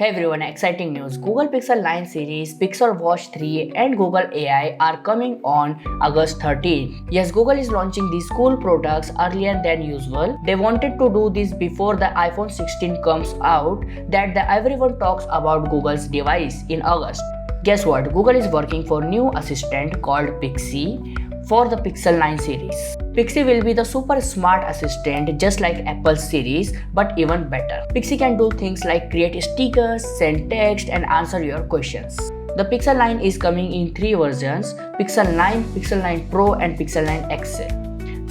Hey everyone, exciting news. Google Pixel 9 series, Pixel Watch 3 and Google AI are coming on August 13. Yes, Google is launching these cool products earlier than usual. They wanted to do this before the iPhone 16 comes out that everyone talks about Google's device in August. Guess what? Google is working for new assistant called Pixie for the Pixel 9 series. Pixie will be the super smart assistant just like Apple's series but even better. Pixie can do things like create stickers, send text and answer your questions. The Pixel 9 is coming in 3 versions: Pixel 9, Pixel 9 Pro and Pixel 9 XL.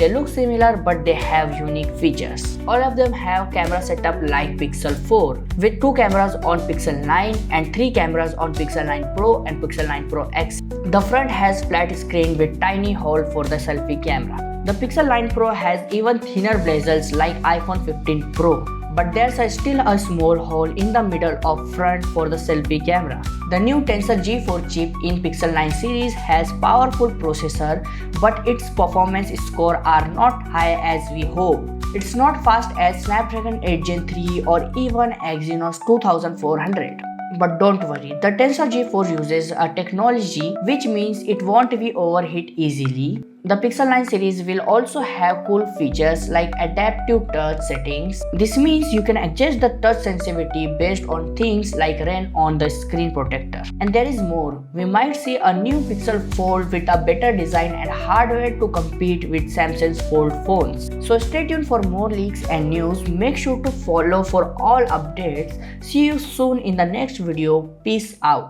They look similar but they have unique features. All of them have camera setup like Pixel 4 with 2 cameras on Pixel 9 and 3 cameras on Pixel 9 Pro and Pixel 9 Pro X. The front has flat screen with tiny hole for the selfie camera. The Pixel 9 Pro has even thinner bezels like iPhone 15 Pro, but there's still a small hole in the middle of front for the selfie camera. The new Tensor G4 chip in Pixel 9 series has powerful processor, but its performance score are not high as we hope. It's not fast as Snapdragon 8 Gen 3 or even Exynos 2400. But don't worry, the Tensor G4 uses a technology which means it won't be overheat easily. The Pixel 9 series will also have cool features like adaptive touch settings. This means you can adjust the touch sensitivity based on things like rain on the screen protector. And there is more. We might see a new Pixel Fold with a better design and hardware to compete with Samsung's Fold phones. So stay tuned for more leaks and news. Make sure to follow for all updates. See you soon in the next video. Peace out.